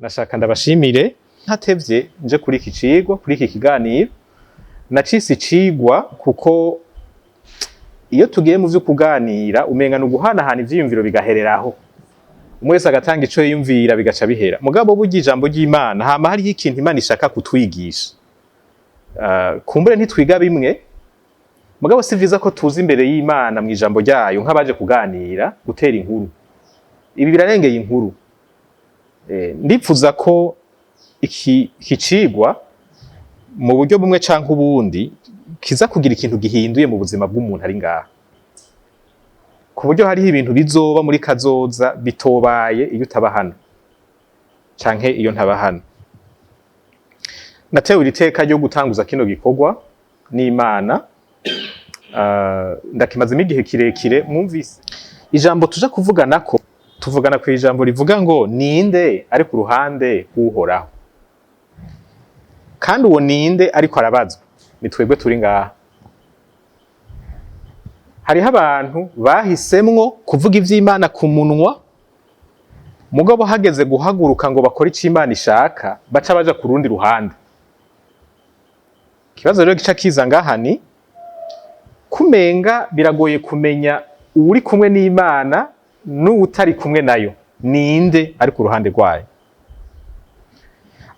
nashaka ndabashimire ntatevye nje kuri iki cigwa, kuri iki kiganiro. Nacise icigwa kuko iyo tugiye mu vyo kuganira umenga no guhanahana ivyiyumviro bigahereraho. Umwe wese agatanga ico yiyumvira bigaca bihera. Mugabo burya ijambo ry'Imana hama hari ikintu Imana ishaka kutwigisha. Kumbure ntitwiga bimwe. Mugabo si vyiza ko tuza imbere y'Imana mu ijambo ryayo nk'abaje kuganira gutera inkuru. Ibi birarengeye inkuru. Ndipfuza ko iki cigwa mu buryo bumwe canke ubundi kiza kugira ikintu gihinduye mu buzima bw'umuntu ari ngaha. Ku buryo hariho ibintu bizoba muri kazoza bitobaye iyo utaba hano canke iyo ntaba hano. Natewe iteka ryo gutanguza kino gikorwa n'Imana, ndakimazemo igihe kirekire. Mwumvise ijambo tuja kuvuganako, tuvugana ku ijambo rivuga ngo ninde ari ku ruhande rw'Uhoraho. Kandi uwo ninde ariko arabazwa ni twebwe turi ngaha. Hariho abantu bahisemwo kuvuga ivy'Imana ku munwa, mugabo hageze guhaguruka ngo bakore ico Imana ishaka baca baja ku rundi ruhande. Ikibazo rero gica kiza ngaha ni kumenga biragoye kumenya uri kumwe n'Imana n'utari kumwe nayo, ninde ari ku ruhande rwayo.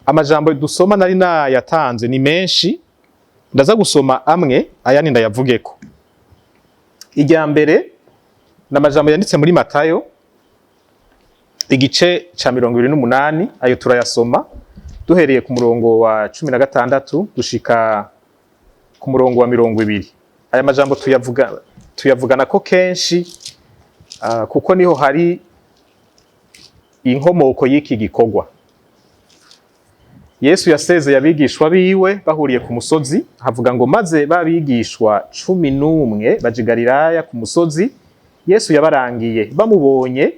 Amajambo dusoma nari nayatanze ni menshi, ndaza gusoma amwe ayandi ndayavugeko. Irya mbere n'amajambo yanditse muri Matayo igice ca 28, ayo turayasoma duhereye ku murongo wa 16 dushika ku murongo wa 20. Aya majambo tuyavugana ko kenshi kuko niho hari inkomoko y'iki gikorwa. Yesu yasezeye abigishwa biwe bahuriye ku musozi, havuga ngo maze babigishwa 11 baje i Galilaya ku musozi. Yesu yabarangiye, bamubonye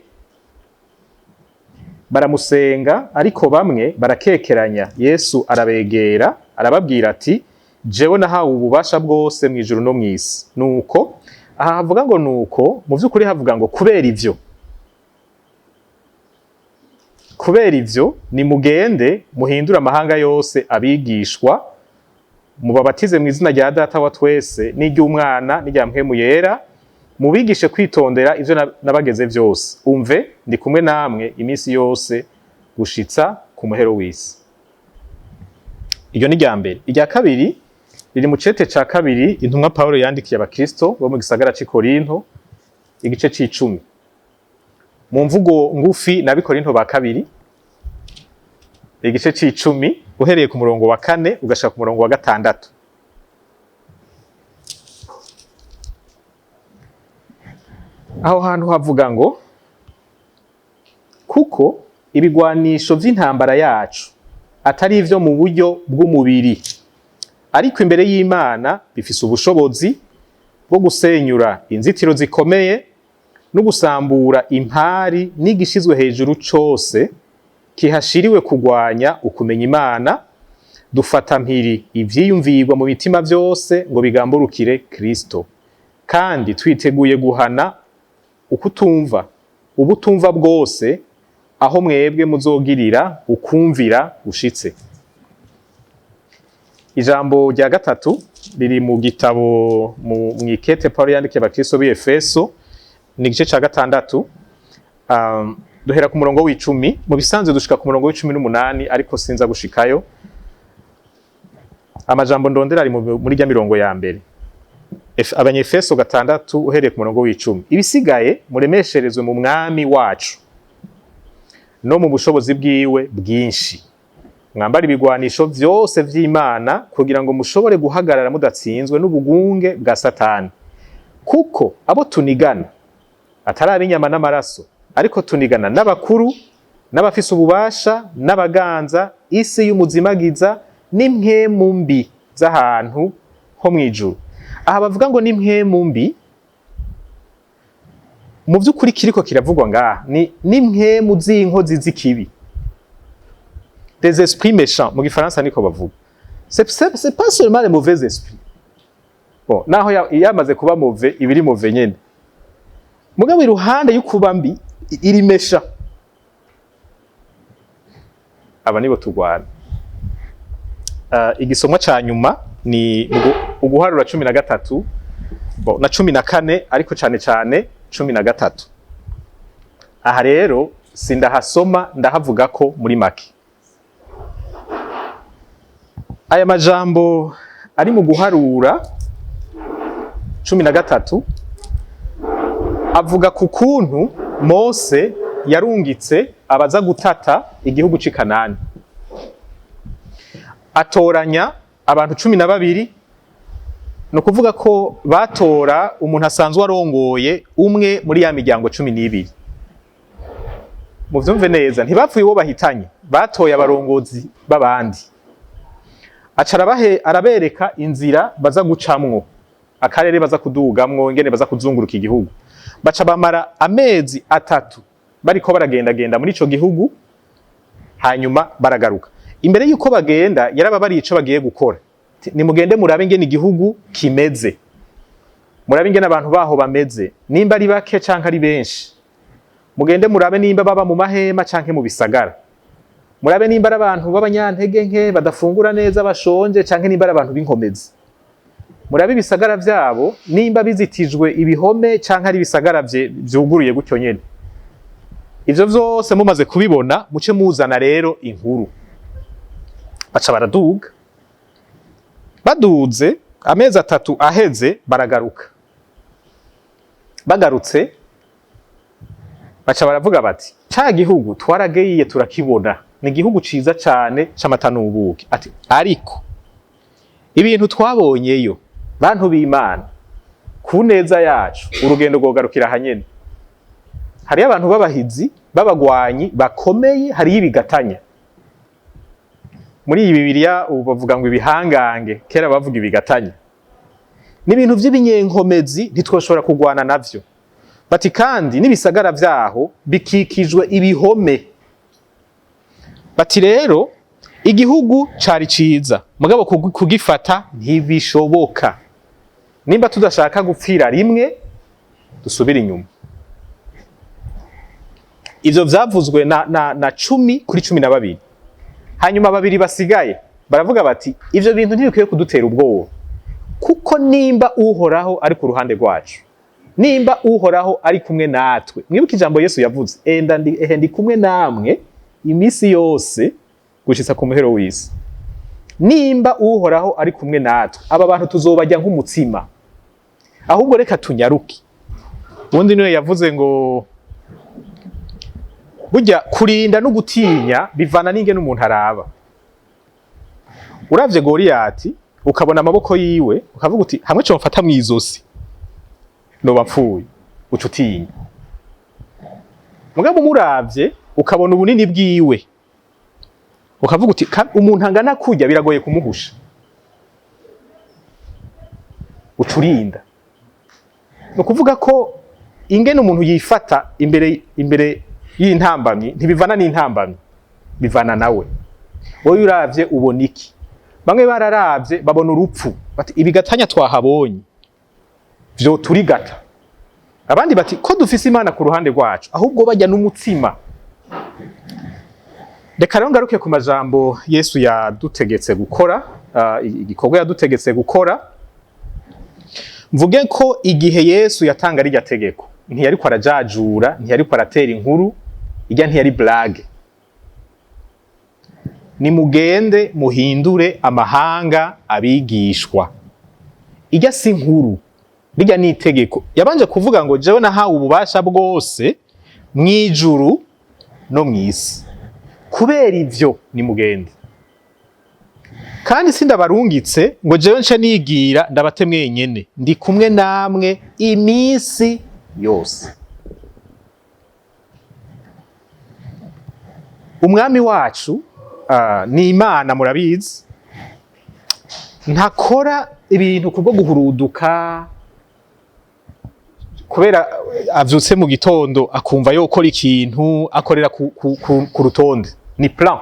baramusenga, ariko bamwe barakekeranya. Yesu arabegera arababwira ati, jewe nahawe ububasha bwose mu ijuru no mw'isi. Nuko aha havuga ngo nuko, mu vy'ukuri havuga ngo kubera ivyo nimugende muhindura amahanga yose abigishwa, mubabatize mu izina rya Data wa twese n'iry'Umwana n'irya Mpwemu Yera, mubigishe kwitondera ivyo nabageze vyose. Umve ndi kumwe namwe iminsi yose gushitsa ku muhero w'isi. Iryo ni rya mbere. Irya kabiri riri mu cete ca kabiri intumwa Paulo yandikiye abakristo bo mu gisagara c'i Korinto, igice c'10. Mu mvugo ngufi n'abikorinto ba kabiri igice c'10 uhereye ku murongo wa 4 ugashaka ku murongo wa 6. Aho hantu havuga ngo kuko ibigwanisho vy'intambara yacu atari ivyo mu buryo bw'umubiri, ariko imbere y'Imana bifise ubushobozi bwo gusenyura inzitiro zikomeye no gusambura impari n'igishizwe hejuru cose kihashiriwe kugwanya ukumenya Imana. Dufata mpiri ivyiyumvirwa mu mitima vyose ngo bigamburukire Kristo, kandi twiteguye guhana ubutumva bwose aho mwebwe muzogirira ukumvira ushitse. Ijambo rya gatatu riri mu gitabo mw'ikete Paulo yandikiye abakristo b'i Efeso, ni igice ca 6, duhera ku murongo w'10. Mu bisanzwe dushika ku murongo w'18, ariko sinza gushikayo. Amajambo ndondera ari muri rya mirongo ya mbere. Abanyefeso 6 uhereye ku murongo w'10. Ibisigaye muremesherezwe mu Mwami wacu no mu bushobozi bwiwe bwinshi. Mwambara ibigwanisho vyose vy'Imana kugira ngo mushobore guhagarara mudatsinzwe n'ubugunge bwa satani. Kuko abo tunigana atari ab'inyama n'amaraso, ariko tunigana n'abakuru, n'abafise ububasha, n'abaganza, isi y'umuzimagiza, n'impwemu mbi z'ahantu ho mw'ijuru. Aha bavuga ngo n'impwemu mbi, mu vy'ukuri kiriko kiravugwa ngaha ni n'impwemu z'inkozi z'ikibi, des esprits méchants mu gifaransa niko bavuga. C'est pas seulement les mauvais esprits. Bon, naho yamaze kuba mauvais, ibiri mauvais nyene. Mugabo iruhande y'ukuba mbi iri mesha. aba nibo turwana. Igisomwa ca nyuma ni uguharura 13 na 14 ariko cane cane 13. Aha rero sindahasoma ndahavuga ko muri make. Aya majambo ari mu guharura 13 avuga ku kuntu Mose yarungitse abaza gutata igihugu c'i Kanani. Atoranya abantu 12, no kuvuga ko batora umuntu asanzwe arongoye umwe muri ya miryango 12. Muvyumve neza, ntibapfuye uwo bahitanye, batoye abarongozi babandi. Arabereka inzira baza gucamwo, akarere baza kudugamwo, ingene baza kuzunguruka igihugu. Baca bamara amezi 3 bariko baragendagenda muri ico gihugu, hanyuma baragaruka. Imbere yuko bagenda yarababariye ico bagiye gukora. Nimugende murabe ingene igihugu kimeze, murabe ingene abantu baho bameze, nimba ari bake canke ari benshi. Mugende murabe nimba baba mu mahema canke mu bisagara. Murabe nimba ari abantu b'abanyantege nke badafungura neza bashonje canke nimba ari abantu b'inkomezi. Murabe ibisagara vyabo nimba bizitijwe ibihome canke ari ibisagara vyuguruye gutyo nyene. Ivyo vyose mumaze kubibona muce muzana rero inkuru. Baca baraduga. Baduze amezi 3 aheze baragaruka. Bagarutse baca baravuga bati ca gihugu twaragiye turakibona, ni igihugu ciza cane c'amata n'ubuki. Ati ariko ibintu twabonyeyo bantu b'Imana ku neza yacu urugendo rwogarukira hanyene. Hari abantu b'abahizi b'abagwanyi bakomeye, hari bigatanya. Muri iyi Bibiliya ubu bavuga ngo ibihangange, kera bavuga ibigatanya. N'ibintu vy'ibinyenkomezi ntitwoshobora kugwana navyo. Bati kandi n'ibisagara vyaho bikikijwe ibihome. Bati rero igihugu cari ciza, mugabo kugifata ntibishoboka. Nimba tudashaka gupfira rimwe dusubira inyuma. Ivyo vyavuzwe na 10 kuri 12. Hanyuma babiri basigaye baravuga bati ivyo bintu ntibikwiye kudutera ubwoba, kuko nimba Uhoraho ari ku ruhande rwacu, nimba Uhoraho ari kumwe natwe. Mwibuke ijambo Yesu yavuze, ndi kumwe namwe imisi yose gushitsa ku muhero w'isi. Nimba Uhoraho ari kumwe natwe, aba bantu tuzobajya nk'umutsima. Ahubwo reka tunyaruke. Ubundi niwe yavuze ngo burya kurinda no gutinya bivana n'ingene umuntu araba. Uravye Goliyati ukabona amaboko yiwe ukavuga uti hamwe cyo mfata mwizosi no bapfuye ucutinya. Mugabo muravye ukabona ubunini bwiwe ukavuga uti umuntu angana kurya biragoye kumuhusha, ucurinda. No kuvuga ko ingene umuntu yifata imbere y'intambamyi ntibivana n'intambamyi, bivana nawe. Wowe uravye ubona iki? Bamwe bararavye babona urupfu, bati ibigatanya twahabonye vyo turigata. Abandi bati ko dufise Imana ku ruhande rwacu, ahubwo bajya n'umutsima. Reka rero ngaruke ku majambo Yesu yadutegetse gukora, igikorwa yadutegetse gukora. Mvuge ko igihe Yesu yatanga rirya tegeko, ntiyariko arajajura, ntiyariko aratera inkuru, ijya ntiyari blague. Nimugende muhindure amahanga abigishwa. Ijya si inkuru, rijya ni itegeko. Yabanje kuvuga ngo jewe nahawe ububasha bwose mwijuru no mwisi. Kubera ivyo nimugende. Kandi sindabarungitse ngo jewe nce nigira ndabate mwenyene, ndi kumwe namwe imisi yose. Umwami wacu ni Imana, murabizi. Ntakora ibintu kubwo guhuruduka, kubera avyutse mu gitondo akumva yokora ikintu akorera ku rutonde. Ni plan.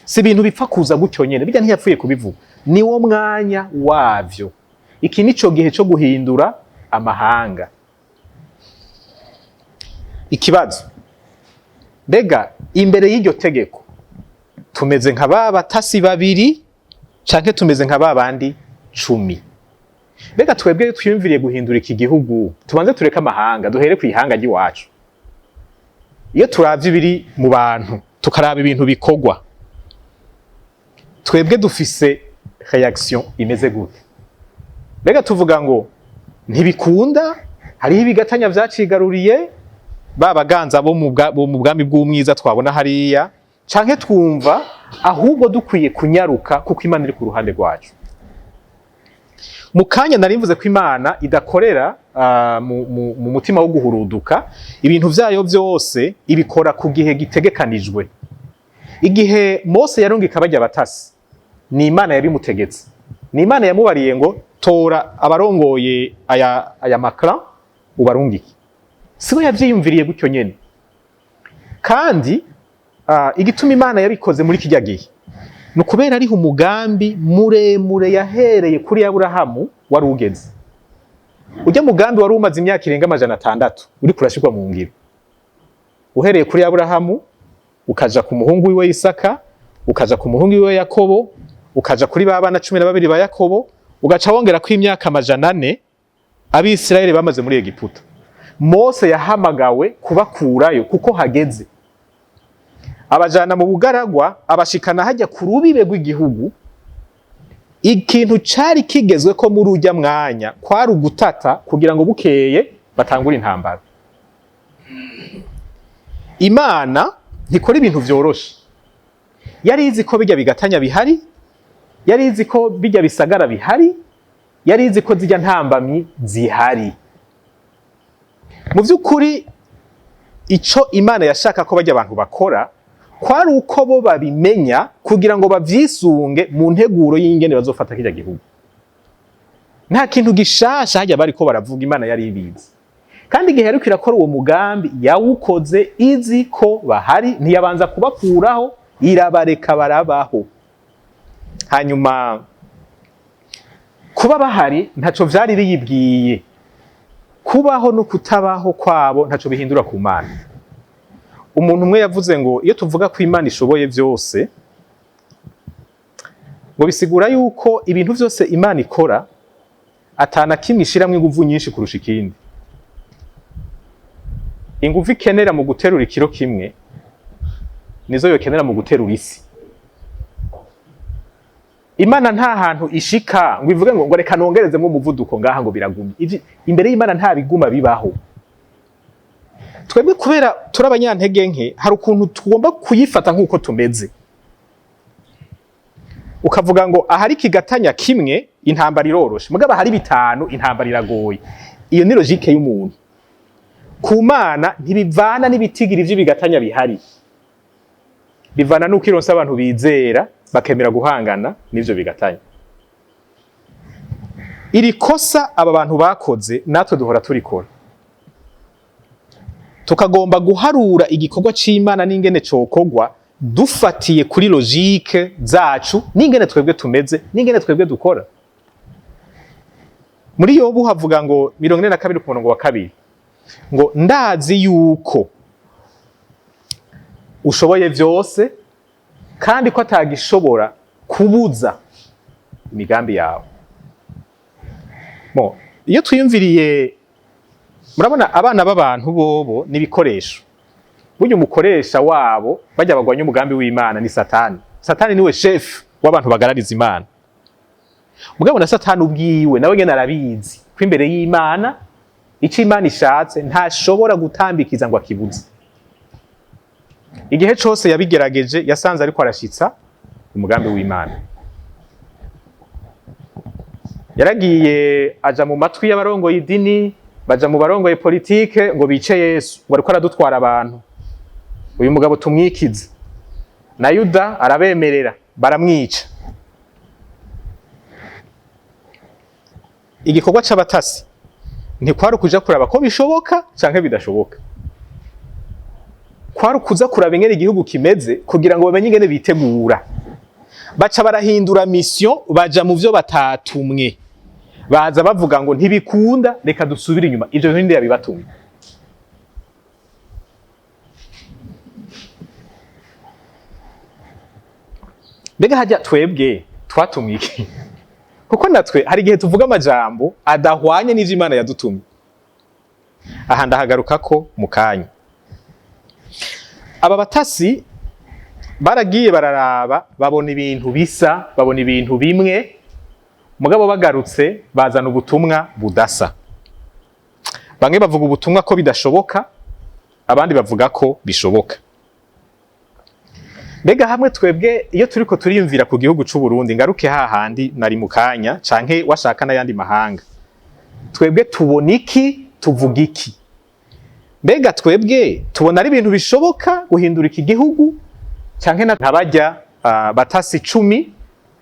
Si ibintu bipfa kuza gutyo nyene, bijya ntiyapfuye kubivuga. Ni wo mwanya wavyo. Iki nico gihe cyo guhindura amahanga. Ikibazo, mbega imbere y'iryo tegeko tumeze nka ba batasi babiri canke tumeze nka ba bandi 10. Mbega twebwe twiyumviriye guhindura iki gihugu, tubanze tureke amahanga, duhere ku ihanga ry'iwacu. Iyo turavye ibiri mu bantu tukaraba ibintu bikorwa, twebwe dufise reaction imeze gute? Mbega tuvuga ngo ntibikunda, hariho ibigatanya vyacigaruriye babaganza bo mu bwami bw'umwiza twabona hariya, canke twumva ahubwo dukwiye kunyaruka kuko Imana iri ku ruhande rwacu. Mu kanya narimvuze ko Imana idakorera mu mutima wo guhuruduka, ibintu vyayo vyose ibikora ku gihe gitegekanijwe. Igihe Mose yarungika barya batasi, ni Imana yabimutegetse. Ni Imana yamubariye ngo tora abarongoye aya makran ubarungike. Sibo yavyiyumviriye gutyo nyene. Kandi igituma Imana yabikoze muri kijya gihe, no kubera ariho umugambi muremure yahereye kuri Aburahamu wari ugeze. Ujya mugambi wari umaze imyaka irenga 600 uri kurashirwa mu ngiro. Uhereye kuri Aburahamu ukaja ku muhungu wiwe Isaka, ukaja ku muhungu wiwe Yakobo, ukaja kuri babana 12 ba Yakobo, ugaca wongera ko imyaka 400 Abisirayeli bamaze muri Egiputa. Mose yahamagawe kubakurayo kuko hageze. Abajana mu bugaragwa, abashikana hajya ku rubibe rw'igihugu. Ikintu cari kigezwe ko muri ujya mwanya kwari ugutata kugira ngo bukeye batangura intambara. Imana ntikora ibintu vyoroshe. Yari izi ko bijya bigatanya bihari, yari izi ko bijya bisagara bihari, yari izi ko zijya ntambamyi zihari. Mu vy'ukuri ico Imana yashaka ko bajya abantu bakora kwari uko bo babimenya kugira ngo bavyisunge mu nteguro y'ingene bazofata kijya gihugu. Nta kintu gishasha hajya bari ko baravuga, Imana yari ibizi. Kandi igihe ariko irakora uwo mugambi yawukoze izi ko bahari, ntiyabanza kubakuraho, irabareka barabaho. Hanyuma kuba bahari ntaco vyari biyibwiye. Kubaho no kutabaho kwabo ntaco bihindura ku Mana. Umuntu umwe yavuze ngo iyo tuvuga ko Imana ishoboye vyose, ngo bisigura yuko ibintu vyose Imana ikora atana kimwe ishiramwe inguvu nyinshi kurusha ikindi. Inguvu ikenera mu guterura ikiro kimwe nizo yokenera mu guterura isi. Imana nta hantu ishika ngo ivuge ngo reka nongerezemo umuvuduko ngaha ngo biragumye. Imbere y'Imana nta biguma bibaho. Twebwe kubera turabanyantege nke, hari ukuntu tugomba kuyifata nk'uko tumeze. Ukavuga ngo ahari kigatanya kimwe intambara iroroshe, mugaba hari bitanu intambara iragoye. Iyo ni logique y'umuntu. Ku Mana ntibivana n'ibitigiri vy'ibigatanya bihari. Bivana nuko ironse abantu bizera bakemera guhangana n'ivyo bigatanya. Iri kosa aba bantu bakoze natwe duhora turikora. Tukagomba guharura igikorwa c'Imana n'ingene cokogwa dufatiye kuri logique zacu n'ingene twebwe tumeze n'ingene twebwe dukora. Muri Yobu havuga ngo 42 ku murongo wa 2 ngo ndazi yuko ushoboye vyose kandi ko atagishobora kubuza imigambi yawe. Iyo twiyumviriye, murabona abana b'abantu bobo n'ibikoresho. Burya umukoresha wabo bajya bagwanya umugambi w'Imana ni Satani. Satani niwe chef w'abantu bagarariza Imana. Mugabo na Satani ubwiwe nawe nyene arabizi ko imbere y'Imana ico Imana ishatse ntashobora gutambikiza ngo akibuze. Igihe cose yabigerageje yasanze ariko arashitsa umugambi w'Imana. Yaragiye aja mu matwi y'abarongoye idini, baja mu barongoye politike ngo bice Yesu, ngo ariko aradutwara abantu. Uyu mugabo tumwikize. Na Yuda arabemerera, baramwica. Igikorwa c'abatasi ntikwari kuja kuraba ko bishoboka canke bidashoboka. Kwari kuza kuraba ingene igihugu kimeze kugira ngo bamenye ingene bitegura. Baca barahindura mission, baja mu vyo batatumwe. Baza bavuga ngo ntibikunda, reka dusubire inyuma. Ivyo ninde yabibatumye? mbega hajya twebwe twatumye iki? Kuko natwe hari igihe tuvuga amajambo adahwanye n'ivyo Imana yadutumye. Aha ndahagaruka ko mu kanya. Aba batasi baragiye bararaba, babona ibintu bisa, babona ibintu bimwe, mugabo bagarutse bazana ubutumwa budasa. Bamwe bavuga ubutumwa ko bidashoboka, abandi bavuga ko bishoboka. Mbega hamwe twebwe iyo turiko turiyumvira ku gihugu c'u Burundi, ngaruke hahandi nari mu kanya canke washaka n'ayandi mahanga, twebwe tubona iki, tuvuga iki? Mbega twebwe tubona ari ibintu bishoboka guhindura iki gihugu, canke ntabajya batasi 10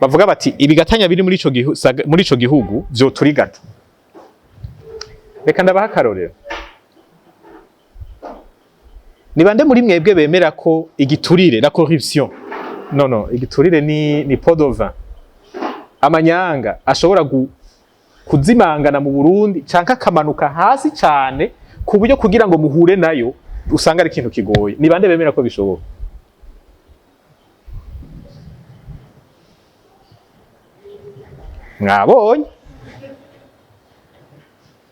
bavuga bati ibigatanya biri muri ico gihugu vyo turigata? Reka ndabaha akarorero. Ni bande muri mwebwe bemera ko igiturire, la corruption, no, igiturire ni pot de vin, amanyanga ashobora kuzimangana mu Burundi canke akamanuka hasi cyane ku buryo kugira ngo muhure nayo usanga ari ikintu kigoye? Ni bande bemera ko bishoboka? Mwabonye?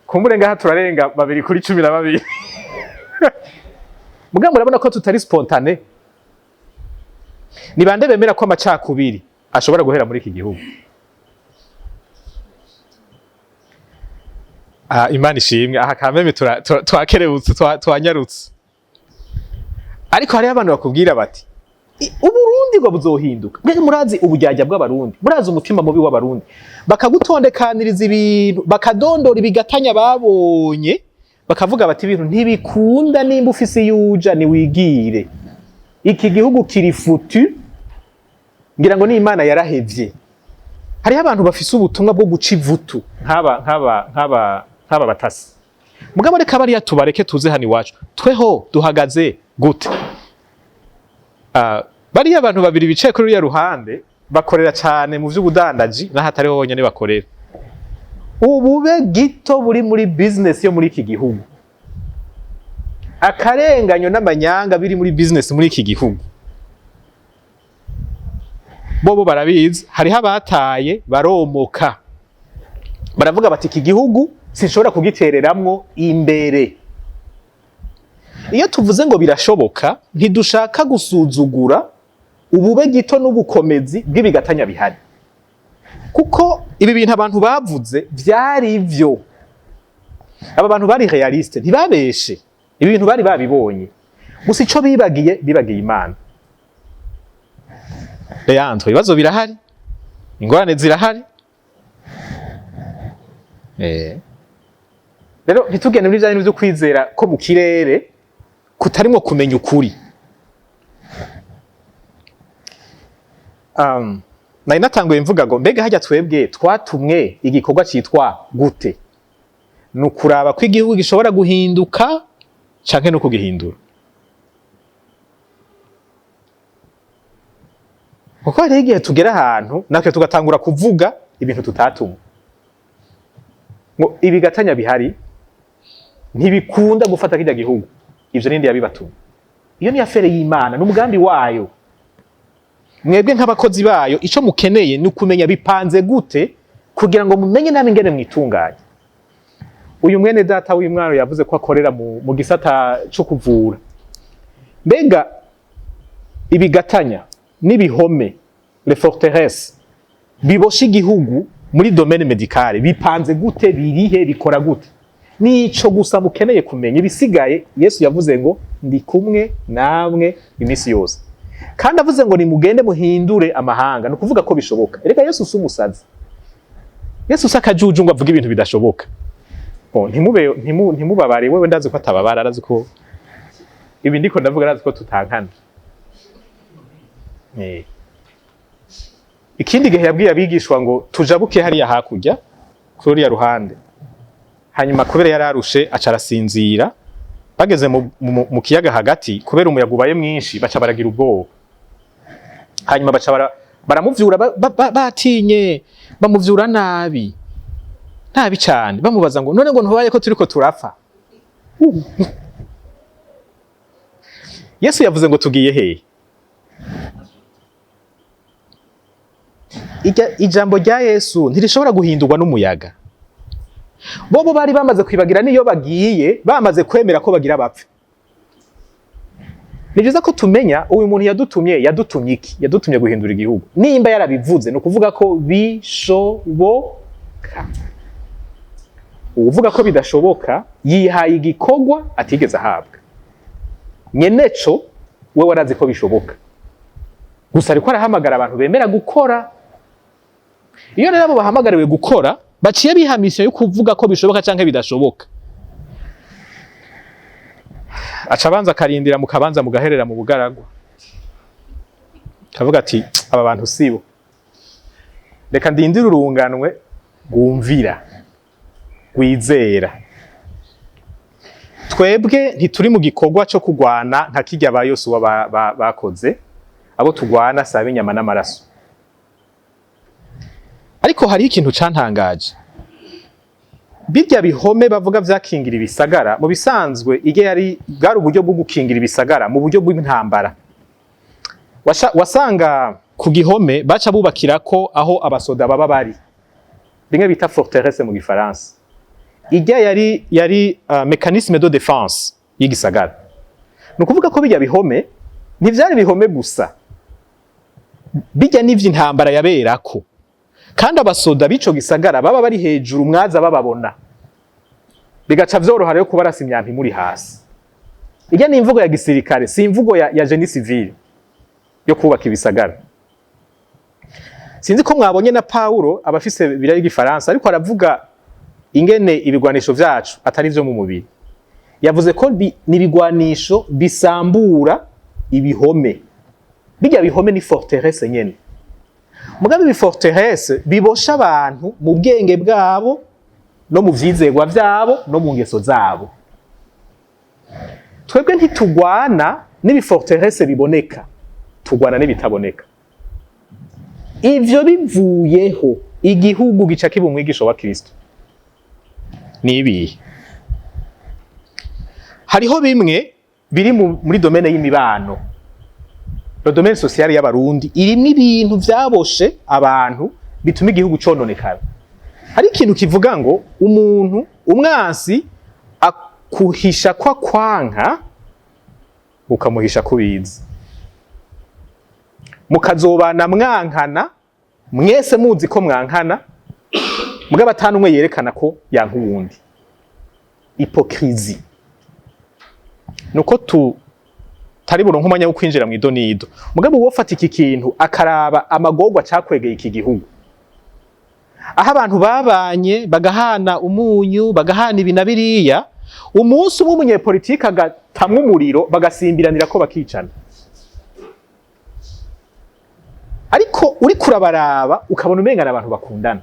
Kumbure ngaha turarenga 2 kuri 12. Muga murabona ko tutari spontane. Ni bande bemera ko amacakubiri ashobora guhera muri iki gihugu? Imana ishimwe, aha kameme twakerebutse, twanyarutse. Ariko hari abantu bakubwira bati Uburundi ngo buzohinduka. Mbega murazi ubujyajya bw'abarundi, murazi umutima mubi w'abarundi, bakagutondekaniriza ibintu, bakadondora ibigatanya babonye, bakavuga bati ibintu ntibikunda, nimba ufise yuja ni wigire, iki gihugu kiri futu, ngira ngo ni Imana yarahevye. Hariho abantu bafise ubutumwa bwo guca ivutu nk'aba batasi. Mugabo reka bariya tubareke tuze hano iwacu, tweho duhagaze gute? Bariya abantu babiri bicaye kuri uriya ruhande bakorera cyane mu vy'ubudandaji, n'ahatari ho honyene bakorera. Ubube gito buri muri business yo muri iki gihugu, akarenganyo n'amanyanga biri muri business muri iki gihugu, bobo barabizi. Hariho abataye baromoka, baravuga bati iki gihugu sinshobora kugitereramwo imbere. Iyo tuvuze ngo birashoboka, ntidushaka gusuzugura ubube gito n'ubukomezi bw'ibigatanya bihari, kuko ibi bintu abantu bavuze byari ivyo. Aba bantu bari realiste, ntibabeshe. Ibi bintu bari babibonye, gusa ico bibagiye Imana. Leandro, ibibazo birahari, ingorane zirahari. Rero ntitugende muri byo kwizera ko mu kirere kutarimo kumenya ukuri. Nari natanguye mvuga ngo mbega hajya twebwe twatumwe igikorwa cyitwa gute? Nukuraba ko igihugu gishobora guhinduka canke no kugihindura. Kuko hari igihe tugera ahantu natwe tugatangura kuvuga ibintu tutatumwe. Ngo ibigatanya bihari ntibikunda gufata kijya gihugu, ivyo nindi yabibatumye. Iyo ni afere y'Imana n'umugambi wayo. Mwebwe nk'abakozi bayo ico mukeneye ni kumenya bipanze gute kugira ngo mumenye nabi ingene mwitunganye. Uyu mwene data w'Imwaro yavuze ko akorera mu gisata cyo kuvura. Mbega ibigatanya n'ibihome, les forteresses bibosha igihugu muri domaine médicale bipanze gute, birihe, bikora gute? Nico gusa mukeneye kumenya. Ibisigaye Yesu yavuze ngo ndi kumwe namwe iminsi yose, kandi avuze ngo nimugende muhindure amahanga. No kuvuga ko bishoboka. Erega Yesu usumusazi, Yesu sakajuju ngo avuga ibintu bidashoboka. Ntimubabare, wewe ndazi ko atababara, arazi ko ibi ndiko ndavuga, arazi ko tutankana. Ikindi gihe yabwiye abigishwa ngo tujabuke hariya hakurya kuri uriya ruhande, hanyuma kubera yararushe aca arasinzira. Bageze mu kiyaga hagati, kubera umuyaga ubaye mwinshi baca baragira ubwoba, hanyuma baca baramuvyura batinye, bamuvyura nabi cyane, bamubaza ngo none ngo ntubaye ko turiko turapfa? Yesu yavuze ngo tugiye hehe? ijambo rya Yesu ntirishobora guhindurwa n'umuyaga. Bobo bari bamaze kwibagira niyo bagiye bamaze kwemera ko bagira bapfe. Ni byiza ko tumenya uyu muntu yadutumye iki? Yadutumye guhindura igihugu. Nimba yarabivuze no kuvuga ko bishoboka. Uvuga ko bidashoboka yihaye igikorwa atigeze ahabwa. Nyeneco we warazi ko bishoboka. Gusa ariko arahamagara abantu bemera gukora. Iyo rero abo bahamagariwe gukora baciye bihamisha yo kuvuga ko bishoboka canke bidashoboka. Aca abanza akarindira mu kabanza mugaherera mu bugaragwa. Kavuga ati aba bantu sibo. Reka ndindire urunganwe gwumvira. Gwizera. Twebwe ntituri mu gikorwa cyo kugwana nka kijya ba Yosuwa bakoze. Abo tugwana sabe inyama n'amaraso. Ariko hari ikintu cantangaje. Birya bihome bavuga vyakingira ibisagara mu bisanzwe ige yari bwari uburyo bwo gukingira ibisagara mu buryo bw'intambara. Wasanga ku gihome baca bubakirako aho abasoda baba bari. Bimwe bita forteresse mu gifaransa. Ige yari mécanisme de défense y'igisagara. Nukuvuga ko birya bihome ntivyari bihome gusa. Bijya n'ivy'intambara yaberako. Kandi abasoda bico gisagara baba bari hejuru mwaza bababona. Bigaca vyoroha rero kubarasa imyampi muri hasi. Ijya ni imvugo ya gisirikare, si imvugo ya génie civil yo kubaka ibisagara. Sinzi ko mwabonye na Paulo abafise bibiri y'igifaransa ariko aravuga ingene ibigwanisho vyacu atari vyo mu mubiri. Yavuze ko ni ibigwanisho bisambura ibihome. Bijya bihome ni forteresse nyene. Mugabe ibi forteresse bibosha abantu mu bwenge bwabo no mu vyizegwa vyabo no mu ngeso zabo. Twebwe ntitugwana n'ibi forteresse biboneka, tugwana n'ibitaboneka. Ivyo bivuyeho igihugu gica kiba umwigisho wa Kristo. Nibi hariho bimwe biri muri domaine y'imibano. Le domaine social y'abarundi irimo ibintu vyaboshe abantu bituma igihugu cononekara. Hari ikintu kivuga ngo umuntu umwansi akuhisha kwa kwanka ukamuhisha kubiza. Mukazobana mwankana mwese muzi ko mwankana mugaba atanu umwe yerekana ko yanka uwundi. Hypocrisie. Nuko tari buronko umwanya wo kwinjira mu idonido. Mugabo wofata iki kintu akaraba amagorwa cakwegeye iki gihugu. Aho abantu babanye bagahana umunyu, bagahana ibinabiriya, umunsi umwe umunyepolitike agatamwa umuriro bagasimbiranira ko bakicana. Ariko uri kurabaraba ukabona umengana abantu bakundana.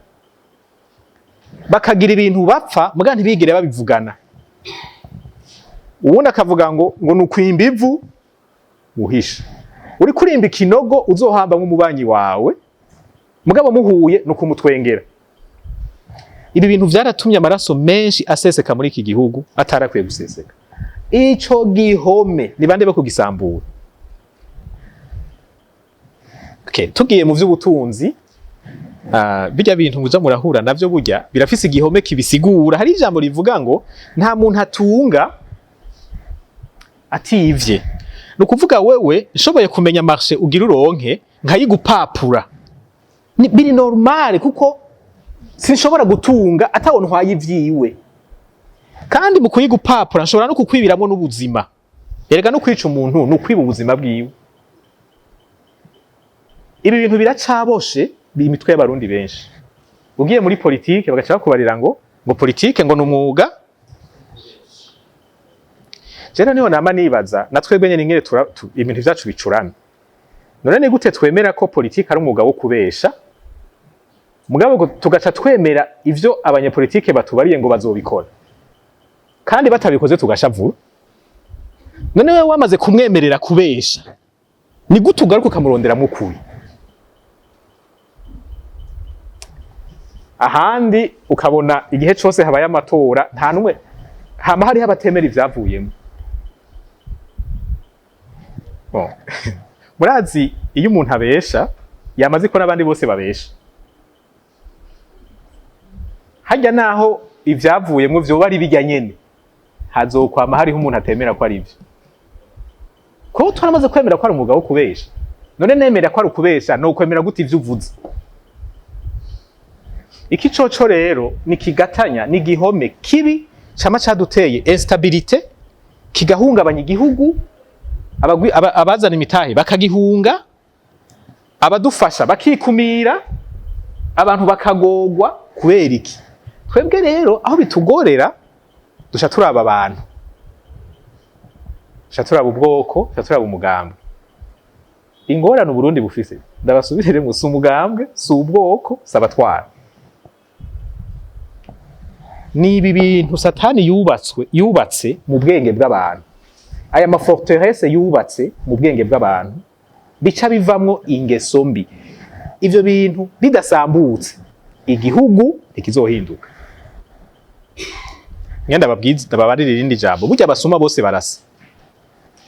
Bakagira ibintu bapfa muga ntibigire babivugana. Uwundi akavuga ngo nukwimba ivu uhisha. Uri kurimba ikinogo uzohamba nk'umubanyi wawe mugabo muhuye nukumutwengera. Ibi bintu vyaratumye amaraso menshi aseseka muri iki gihugu atarakwiye guseseka. Ico gihome ni bande bo kugisambura. Okay, tugiye mu vy'ubutunzi bijya bintu muja murahura navyo burya birafise igihome kibisigura. Hari ijambo rivuga ngo nta muntu atunga ativye. Nukuvuga wewe nshoboye kumenya marché ugira uronke nkayigupapura. Biri normal kuko sinshobora gutunga atabona ntwaye ivyiwe. Kandi mu kuyigupapura nshobora no kukwibiramo n'ubuzima. Erega no kwica umuntu no kwiba ubuzima bwiwe. Ibi bintu biracaboshe imitwe y'abarundi benshi. Ugiye muri politike bagaca bakubarira ngo politike ngo numwuga. Jera niho nama nibaza natwebwe nyene ingere ibintu vyacu bicurana. None ni gute twemera ko politike ari umwuga wo kubesha? Mugabo tugaca twemera ivyo abanyepolitike batubariye ngo bazobikora. Kandi batabikoze tugashavura. None wewe wamaze kumwemerera kubesha. Ni gute ugaruka ukamurondera mukuri? Ahandi ukabona igihe cyose habaye amatora nta numwe hama hari abatemera ivyavuyemo. Murazi iyo umuntu abesha yamaze ko nabandi bose babesha. hajya naho ivyavuyemwo vyoba ari bijya nyene, hazokwama hariho umuntu atemera ko ari byo. Ko twaramaze kwemera ko ari umugabo wo kubesha, none nemera ko ari ukubesha, no kwemera gute ivyo uvuze? Iki coco rero ni kigatanya, ni gihome kibi cama caduteye instabilité, kigahungabanya igihugu, abazana imitahe bakagihunga, abadufasha bakikumira, abantu bakagogwa. Kubera iki? Twebwe rero aho bitugorera dusha turaba abantu, dusha turaba ubwoko, dusha turaba umugambwe. Ingorane Uburundi bufise, ndabasubirire mu si umugambwe, si ubwoko, si abatwara. Ni ibi bintu satani yubatse mu bwenge bw'abantu, aya maforteresse yubatse mu bwenge bw'abantu, bica bivamwo ingeso mbi. Ivyo bintu bidasambutse, igihugu ntikizohinduka. Nyanda babarira irindi jambo, burya abasuma bose barasa.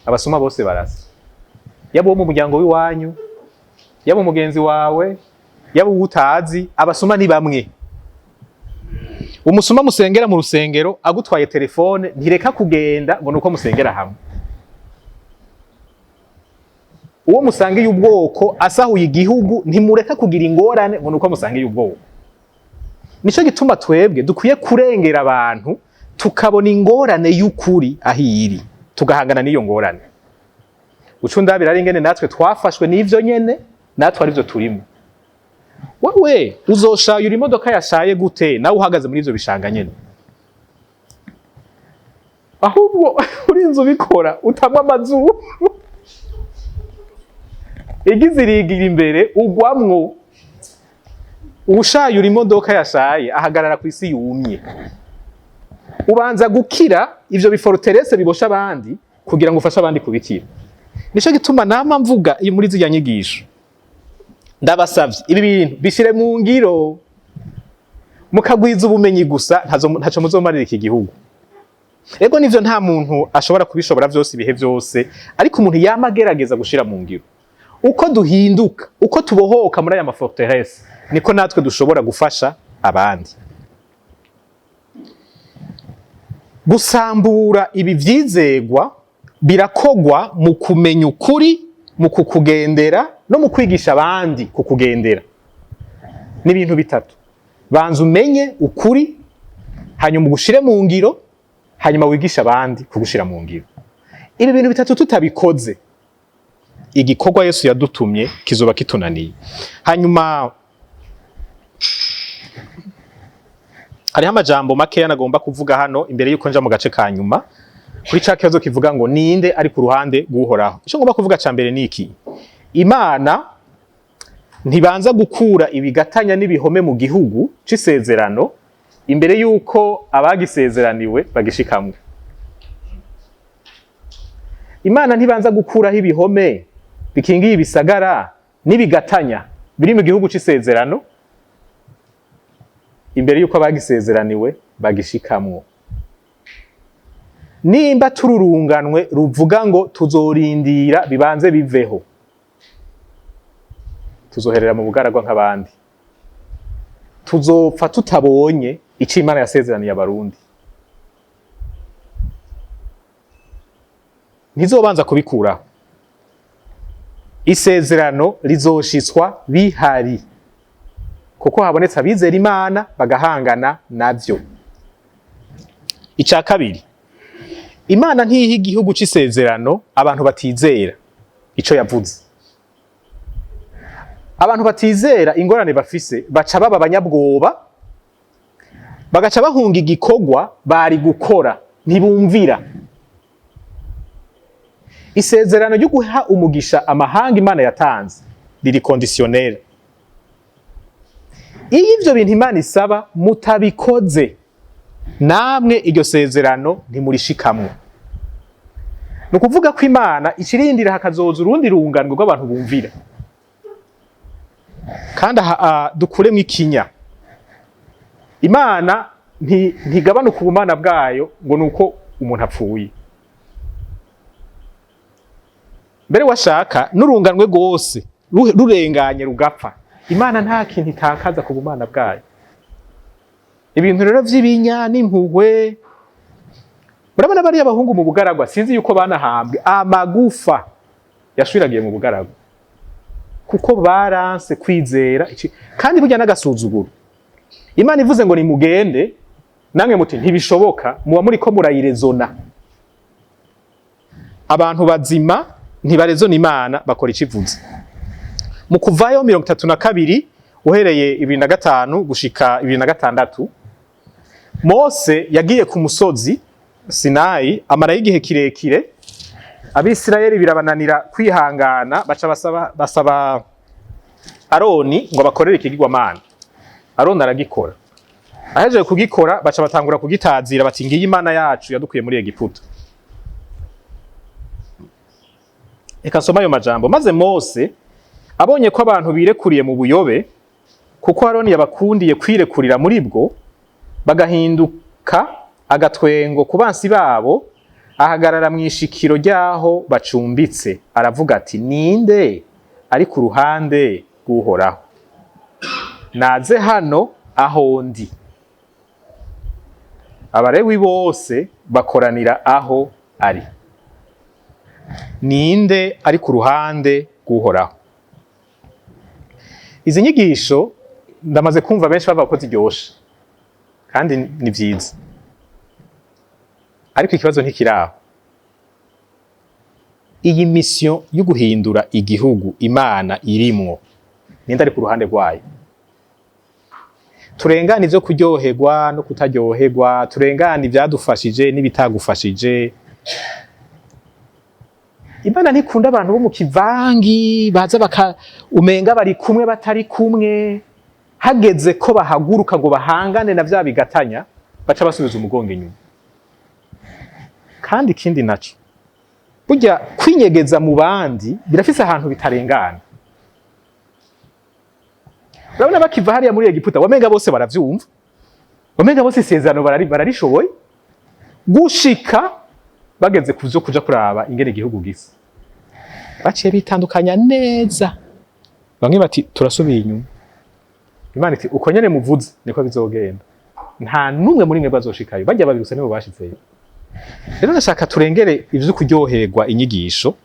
Abasuma bose barasa. Yaba uwo mu muryango w'iwanyu, yaba umugenzi wawe, yaba uwutazi, abasuma ni bamwe. Umusuma musengera mu rusengero agutwaye telefone ntireka kugenda ngo nuko musengera hamwe. Uwo musangiye ubwoko asahuye igihugu ntimureka kugira ingorane ngo nuko musangiye ubwoko. Nico gituma twebwe dukwiye kurengera abantu tukabona ingorane y'ukuri ahiri, tugahangana n'iyo ngorane. Ucundabira ari ingene natwe twafashwe n'ivyo nyene, natwe ari byo turimo. Wewe uzoshayura imodoka yashaye gute nawe uhagaze muri ivyo bishanga nyene? Ahubwo urinze ubikora utamwa amazuru, igize irigira imbere ugwamwo. Ushayura imodoka yashaye ahagarara ku isi yumye. Ubanza gukira ivyo biforteresse bibosha abandi kugira ngo ufashe abandi kubikira. Nico gituma nama mvuga iyo muri zirya nyigisho, ndabasavye ibi bintu bishire mu ngiro, mukagwiza ubumenyi gusa ntaco muzomarira iki gihugu. Ego nivyo nta muntu ashobora kubishobora vyose ibihe vyose, ariko umuntu yamagerageza gushira mu ngiro. Uko duhinduka, uko tubohoka muri aya maforteresse, niko natwe dushobora gufasha abandi. Gusambura ibi vyizegwa birakogwa mu kumenya ukuri, mu kukugendera no mu kwigisha abandi kukugendera. Ni ibintu bitatu. Banza umenye ukuri, hanyuma ugushire mu ngiro, hanyuma wigisha abandi kugushira mu ngiro. Ibi bintu bitatu tutabikoze, igikorwa Yesu yadutumye kizoba kitunaniye. Hanyuma hariho amajambo makeya nagomba kuvuga hano imbere yuko nja mu gace ka nyuma kuri ca kibazo kivuga ngo ninde ari ku ruhande rw'Uhoraho. Ico ngomba kuvuga ca mbere niki: Imana ntibanza gukura ibigatanya n'ibihome mu gihugu c'isezerano imbere yuko abagisezeraniwe bagishikamwe. Imana ntibanza gukuraho ibihome bikingiye ibisagara n'ibigatanya biri mu gihugu c'isezerano imbere yuko abagisezeraniwe bagishikamwo. Nimba tururunganwe ruvuga ngo tuzorindira bibanze biveho, tuzoherera mu bugaragwa nk'abandi, tuzopfa tutabonye ico Imana yasezeraniye abarundi. Ntizobanza kubikuraho, isezerano rizoshitswa bihari, kuko habonetse abizera Imana bagahangana navyo. Ica kabiri, Imana ntiha igihugu c'isezerano abantu batizera ico yavuze. Abantu batizera ingorane bafise baca baba abanyabwoba, bagaca bahunga igikorwa bari gukora, ntibumvira. Isezerano ryo guha umugisha amahanga Imana yatanze riri conditionnel. Iyo ivyo bintu Imana isaba mutabikoze, namwe iryo sezerano ntimurishikamwe. Nukuvuga ko Imana ikirindira hakazoza urundi runganwe rw'abantu bumvira. Kandi dukuremwo ikinya. Imana ntigabanuka ubumana bwayo ngo nuko umuntu apfuye. Mbere washaka n'urunganwe rwose rurenganye rugapfa, Imana nta kintu itakaza ku bumana bwayo. ibintu rero vy'ibinya n'impuhwe. Murabona bari abahungu mu bugaragwa, sinzi yuko banahambwe amagufa yashwiragiye mu bugaragwa kuko baranse kwizera kandi burya n'agasuzuguro. Imana ivuze ngo nimugende, namwe muti ntibishoboka, muba muriko murayirezona. Abantu bazima ntibarezona Imana, bakora icivuze. Mu Kuvayo 32 uhereye 2005 gushika 2006, Mose yagiye ku musozi Sinayi, amarayo igihe kirekire. Abisirayeli birabananira kwihangana, baca basaba Aroni ngo bakorere ikigirwamana. Aroni aragikora. Ahejeje kugikora baca batangura kugitazira, bati ngiyi Imana yacu yadukuye muri Egiputa. Eka soma ayo majambo. Maze Mose abonye ko abantu birekuriye mu buyobe, kuko Aroni yabakundiye kwirekurira muri bwo, bagahinduka agatwengo ku bansi babo, ahagarara mu ishikiro ryaho bacumbitse, aravuga ati ninde ari ku ruhande rw'Uhoraho, naze hano aho ndi. Abalewi bose bakoranira aho ari. Ninde ari ku ruhande rw'Uhoraho. Izi nyigisho ndamaze kumva benshi bavuga ko ziryoshe kandi ni vyiza, ariko ikibazo ntikiraho. Iyi mission yo guhindura igihugu Imana irimwo, ninde ari ku ruhande rwayo? Turengana ivyo kuryoherwa no kutaryoherwa, turengana ivyadufashije n'ibitagufashije. Imana ntikunda abantu bo mu kivangi baza umenga bari kumwe batari kumwe. Hageze ko bahaguruka ngo bahangane na vya bigatanya, baca basubiza umugongo inyuma. Kandi ikindi naco, burya kwinyegeza mu bandi birafise ahantu bitarengana. Urabona bakiva hariya muri Egiputa, wamenga bose baravyumva, wamenga bose isezerano bararishoboye, gushika bageze kuvyo kuja kuraba ingene igihugu gisa, baciye bitandukanya neza. Bamwe bati turasubiye inyuma. Imana iti uko nyene muvuze niko bizogenda, nta numwe muri mwe bazoshikayo, bajya babiruse nibo bashitseyo. Rero ndashaka turengere ivyo kuryoherwa inyigisho.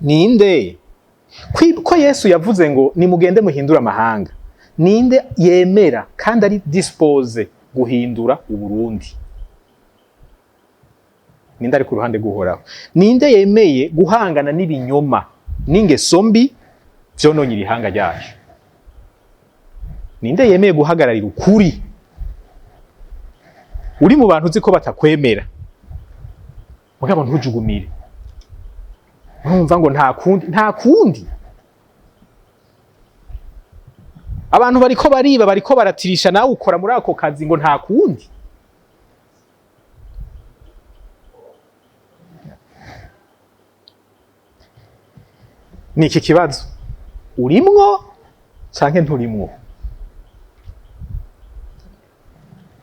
Ninde ko Yesu yavuze ngo nimugende muhindura amahanga, ninde yemera kandi ari dispose guhindura Uburundi? Ninde ari ku ruhande rw'Uhoraho? Ninde yemeye guhangana n'ibinyoma n'ingeso mbi vyononye irihanga ryacu? Ninde yemeye guhagararira ukuri? Uri mu bantu uzi ko batakwemera, mugabo ntujugumire, ntumva ngo nta kundi. Abantu bariko bariba, bariko baratirisha, nawe ukora muri ako kazi ngo nta kundi. Ni iki kibazo, urimwo canke nturimwo?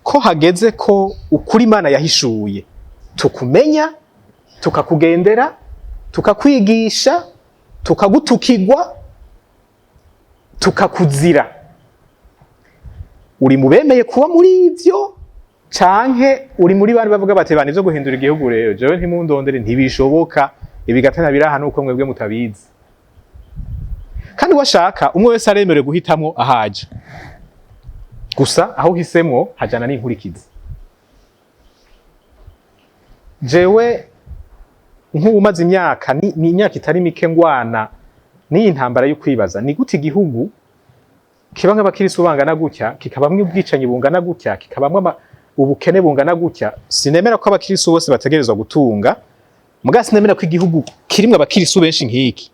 Ko hageze ko ukuri Imana yahishuye tukumenya, tukakugendera, tukakwigisha, tukagutukirwa, tukakuzira. Uri mubemeye kuba muri ivyo canke uri muri bandi bavuga bati bane vyo guhindura igihugu rero jewe ntimundondere, ntibishoboka, ibigatanya biraha nuko mwebwe mutabizi. Kandi washaka umwe wese aremerewe guhitamwo ahaja, gusa aho uhisemwo hajana n'inkurikizi. Jewe nk'umaze imyaka ni imyaka itari mike ngwana n'iyi ntambara yo kwibaza ni gute igihugu kiba nk'abakirisu bangana gutya, kikabamwe ubwicanyi bungana gutya, kikabamwe ubukene bungana gutya. Sinemera ko abakirisu bose bategerezwa gutunga, muga sinemera ko igihugu kirimwe abakirisu benshi nk'iki.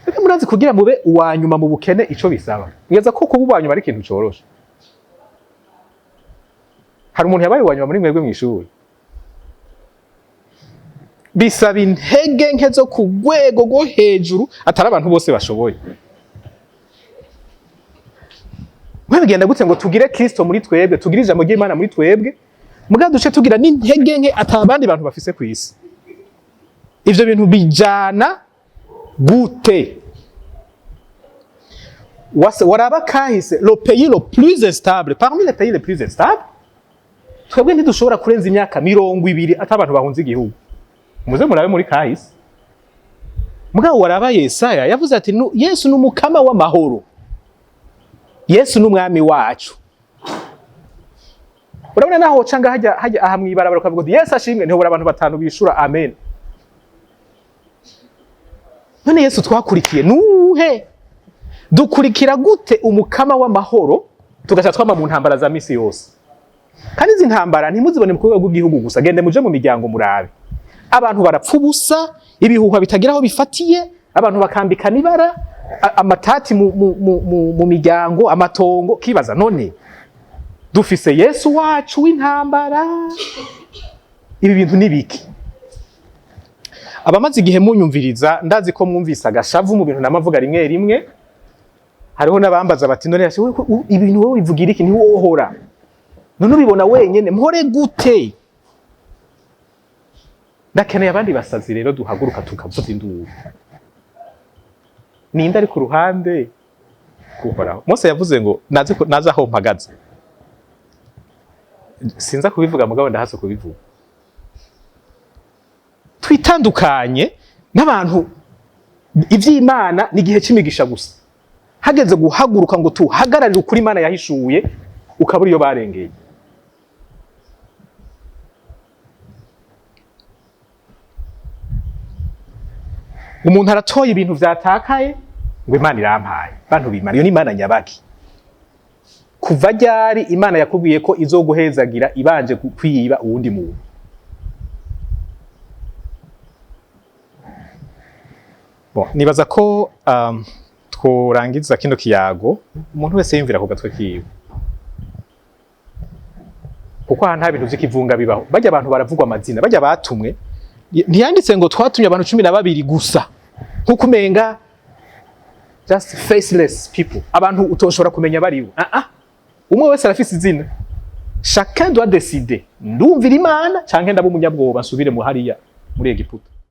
Reka murazi kugira mube uwanyuma mu bukene ico bisaba. Ngeza ko kuba uwanyuma ari ikintu coroshe. Hari umuntu yabaye uwanyuma muri mwebwe mw'ishuri? Bisaba intege nke zo ku rwego rwo hejuru atari abantu bose bashoboye. Bigenda gute ngo tugire Kristo muri twebwe, tugire ijambo ry'Imana muri twebwe, muga duce tugira n'intege nke atabandi bantu bafise ku isi? Ivyo bintu bijana gute? waraba kahise le pays le plus stable parmi les pays les plus stables twebwe ntidushobora kurenza imyaka 20 ati abantu bahunze igihugu muze murabe muri kahise mugabo waraba Yesaya yavuze ati Yesu n'umukama w'amahoro Yesu n'umwami wacu urabona naho canga hajya aha mwibarabara ukavuga ati Yesu ashimwe niho abantu batanu bishura amen none Yesu twakurikiye nuhe dukurikira gute umukama w'amahoro tugacha twama mu ntambara za misi yose kandi izi ntambara ntimuzibone mu rwego rw'igihugu gusa gende muje mu miryango murabe abantu barapfa ubusa ibihuha bitagira aho bifatiye abantu bakambikana ibara amatati mu miryango amatongo kibaza none dufise Yesu wacu w'intambara ibi bintu nibiki abamaze igihe munyumviriza ndazi ko mwumvise agashavu mu bintu namavuga rimwe rimwe hariho nabambaza bati none ibintu wowe bivugira iki ntiwohora none ubibona wenyene mpore gute ndakeneye abandi basazi rero duhaguruka tukavuza induru ninde ari ku ruhande guhoraho Mose yavuze ngo naza aho mpagaze sinza kubivuga mugabo ndahaso kubivuga twitandukanye n'abantu ivy'Imana ni gihe cy'imigisha gusa hageze guhaguruka ngo tuhagararire ukuri Imana yahishuye ukabura iyo barengeye umuntu aratoye ibintu vyatakaye ngo Imana irampaye bantu bimara iyo ni Imana nyabaki kuva ryari Imana yakubwiye ko izoguhezagira ibanje kwiba uwundi muntu nibaza ko tworangiza kino kiyago umuntu wese yimvira ku gatwe kiwe kuko nta bintu vy'ikivunga bibaho bajya abantu baravugwa amazina bajya batumwe ntiyanditse ngo twatumye abantu 12 gusa nkuko umenga just faceless people abantu utoshobora kumenya bariwe umwe wese arafise izina chacun doit décider ndumvira Imana canke ndaba umunyabwoba nsubire mu hariya muri Egiputa